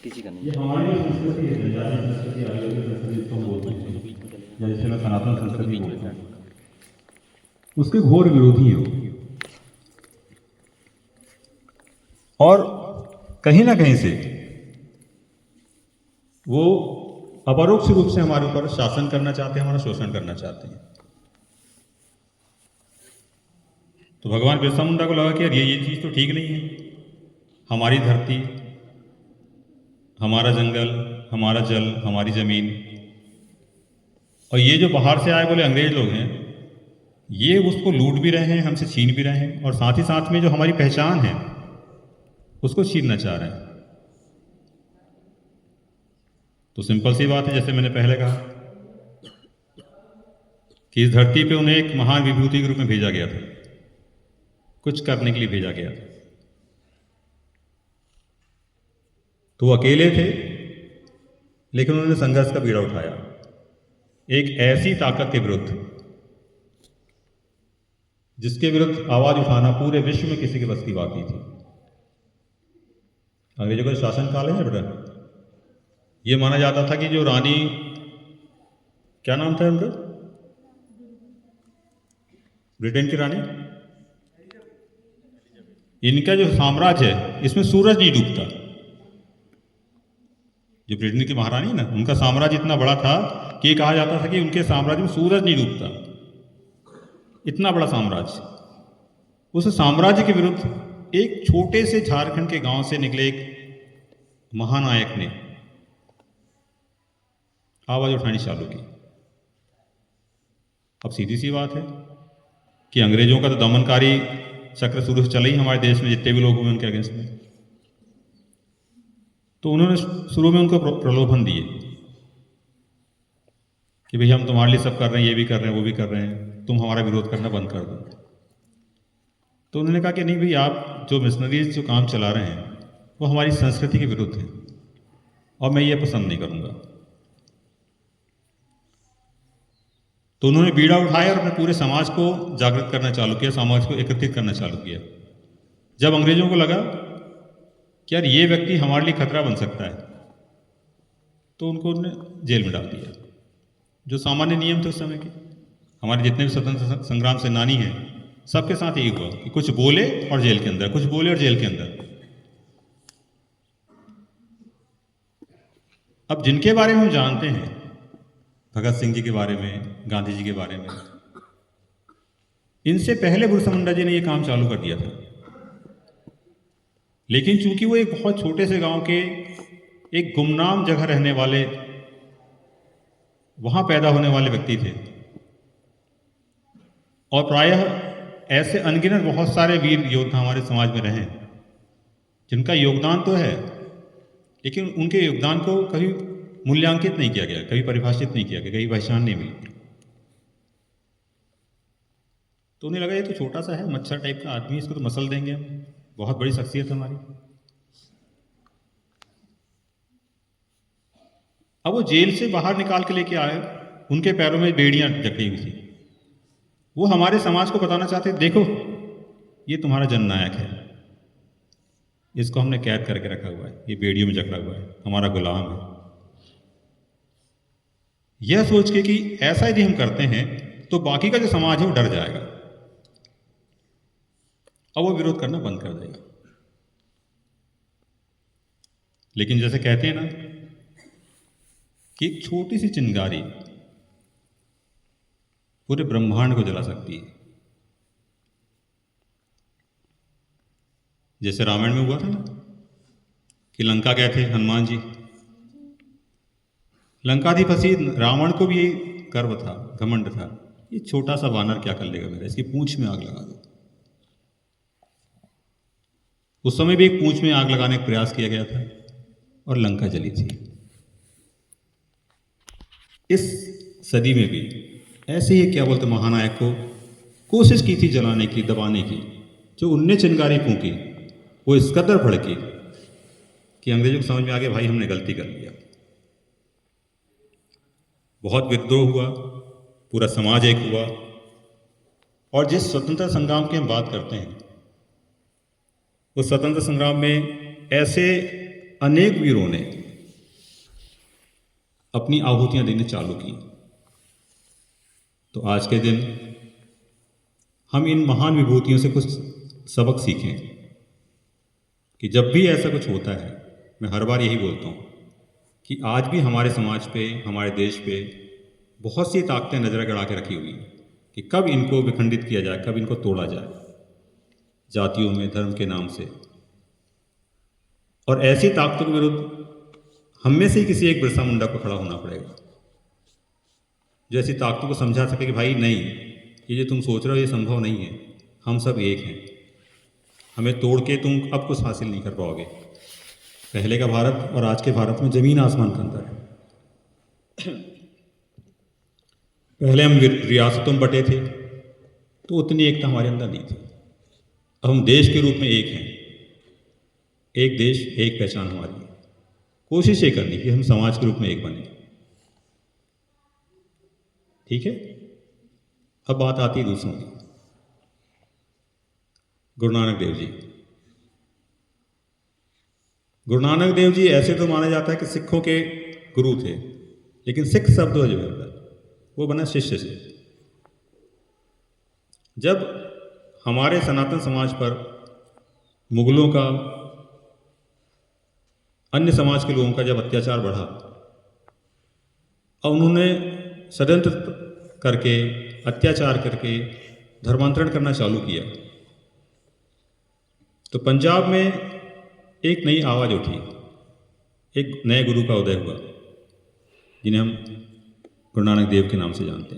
किसी का नहीं। ये हमारी जो संस्कृति है, जनजातीय संस्कृति, आदिवासी संस्कृति जिसको हम बोलते हैं, या जिसे मैं सनातन संस्कृति बोलता हूँ, उसके घोर विरोधी हो। और कहीं ना कहीं से वो अपरोक्ष रूप से हमारे ऊपर शासन करना चाहते हैं, हमारा शोषण करना चाहते हैं। तो भगवान बिरसा मुंडा को लगा कि यार ये चीज़ तो ठीक नहीं है। हमारी धरती, हमारा जंगल, हमारा जल, हमारी जमीन, और ये जो बाहर से आए बोले अंग्रेज लोग हैं, ये उसको लूट भी रहे हैं, हमसे छीन भी रहे हैं, और साथ ही साथ में जो हमारी पहचान है उसको छीनना चाह रहे हैं। तो सिंपल सी बात है, जैसे मैंने पहले कहा कि इस धरती पे उन्हें एक महान विभूति के रूप में भेजा गया था, कुछ करने के लिए भेजा गया था। तो वो अकेले थे, लेकिन उन्होंने संघर्ष का बीड़ा उठाया एक ऐसी ताकत के विरुद्ध जिसके विरुद्ध आवाज उठाना पूरे विश्व में किसी के बस की बात नहीं थी। अंग्रेजों का शासन काल है बेटा, ये माना जाता था कि जो रानी, क्या नाम था उनका, ब्रिटेन की रानी, इनका जो साम्राज्य है इसमें सूरज नहीं डूबता। जो ब्रिटेन की महारानी है ना, उनका साम्राज्य इतना बड़ा था कि ये कहा जाता था कि उनके साम्राज्य में सूरज नहीं डूबता। इतना बड़ा साम्राज्य, उस साम्राज्य के विरुद्ध एक छोटे से झारखंड के गांव से निकले एक महानायक ने आवाज उठानी चालू की। अब सीधी सी बात है कि अंग्रेजों का तो दमनकारी चक्र शुरू से चला ही हमारे देश में, जितने भी लोग हुए उनके अगेंस्ट में। तो उन्होंने शुरू में उनको प्रलोभन दिए कि भाई हम तुम्हारे लिए सब कर रहे हैं, ये भी कर रहे हैं, वो भी कर रहे हैं, तुम हमारा विरोध करना बंद कर दो। तो उन्होंने कहा कि नहीं भाई, आप जो मिशनरीज जो काम चला रहे हैं वो हमारी संस्कृति के विरुद्ध है और मैं ये पसंद नहीं करूंगा। तो उन्होंने बीड़ा उठाया और अपने पूरे समाज को जागृत करना चालू किया, समाज को एकत्रित करना चालू किया। जब अंग्रेजों को लगा कि यार ये व्यक्ति हमारे लिए खतरा बन सकता है, तो उनको उन्होंने जेल में डाल दिया। जो सामान्य नियम थे उस समय के, हमारे जितने भी स्वतंत्र संग्राम सेनानी हैं सबके साथ यही हुआ कि कुछ बोले और जेल के अंदर, कुछ बोले और जेल के अंदर। अब जिनके बारे में हम जानते हैं, भगत सिंह जी के बारे में, गांधी जी के बारे में, इनसे पहले बिरसा मुंडा जी ने ये काम चालू कर दिया था। लेकिन चूंकि वो एक बहुत छोटे से गांव के एक गुमनाम जगह रहने वाले, वहां पैदा होने वाले व्यक्ति थे, और प्रायः ऐसे अनगिनत बहुत सारे वीर योद्धा हमारे समाज में रहे जिनका योगदान तो है, लेकिन उनके योगदान को कभी मूल्यांकित नहीं किया गया, कभी परिभाषित नहीं किया गया, कभी पहचान नहीं मिली। तो उन्हें लगा ये तो छोटा सा है, मच्छर टाइप का आदमी, इसको तो मसल देंगे हम, बहुत बड़ी शख्सियत हमारी। अब वो जेल से बाहर निकाल के लेके आए, उनके पैरों में बेड़ियां जकड़ी हुई थी। वो हमारे समाज को बताना चाहते, देखो ये तुम्हारा जननायक है, इसको हमने कैद करके रखा हुआ है, ये बेड़ियों में जकड़ा हुआ है, हमारा गुलाम है। यह सोच के कि ऐसा यदि हम करते हैं तो बाकी का जो समाज है वो डर जाएगा, अब वो विरोध करना बंद कर देगा। लेकिन जैसे कहते हैं ना कि एक छोटी सी चिंगारी पूरे ब्रह्मांड को जला सकती है। जैसे रामायण में हुआ था ना कि लंका गए थे हनुमान जी, लंकाधिपति रावण को भी गर्व था, घमंड था, ये छोटा सा वानर क्या कर लेगा मेरा, इसकी पूंछ में आग लगा दो। उस समय भी एक पूंछ में आग लगाने का प्रयास किया गया था और लंका जली थी। इस सदी में भी ऐसे ही क्या बोलते महानायक को कोशिश की थी जलाने की, दबाने की। जो उनने चिंगारी फूंकी वो इस कदर भड़की कि अंग्रेजों को समझ में आ गया भाई हमने गलती कर लिया। बहुत विद्रोह हुआ, पूरा समाज एक हुआ, और जिस स्वतंत्रता संग्राम की हम बात करते हैं उस स्वतंत्रता संग्राम में ऐसे अनेक वीरों ने अपनी आहुतियां देनी चालू की। तो आज के दिन हम इन महान विभूतियों से कुछ सबक सीखें कि जब भी ऐसा कुछ होता है, मैं हर बार यही बोलता हूँ कि आज भी हमारे समाज पे, हमारे देश पे बहुत सी ताकतें नजर गड़ा के रखी हुई हैं कि कब इनको विखंडित किया जाए, कब इनको तोड़ा जाए, जातियों में, धर्म के नाम से। और ऐसी ताकतों के विरुद्ध हम में से ही किसी एक बिरसा मुंडा को खड़ा होना पड़ेगा, जो ऐसी ताकतों को समझा सके कि भाई नहीं, ये जो तुम सोच रहे हो ये संभव नहीं है, हम सब एक हैं, हमें तोड़ के तुम अब कुछ हासिल नहीं कर पाओगे। पहले का भारत और आज के भारत में जमीन आसमान का अंतर है। पहले हम रियासतों में बटे थे तो उतनी एकता हमारे अंदर नहीं थी। अब हम देश के रूप में एक हैं, एक देश एक पहचान हमारी है। कोशिश ये करनी कि हम समाज के रूप में एक बने। ठीक है, अब बात आती है दूसरों की। गुरु नानक देव जी, गुरु नानक देव जी ऐसे तो माना जाता है कि सिखों के गुरु थे, लेकिन सिख शब्द जो है वो बना शिष्य से। जब हमारे सनातन समाज पर मुगलों का, अन्य समाज के लोगों का जब अत्याचार बढ़ा और उन्होंने षड्यंत्र करके, अत्याचार करके धर्मांतरण करना चालू किया, तो पंजाब में एक नई आवाज उठी, एक नए गुरु का उदय हुआ, जिन्हें हम गुरु नानक देव के नाम से जानते हैं।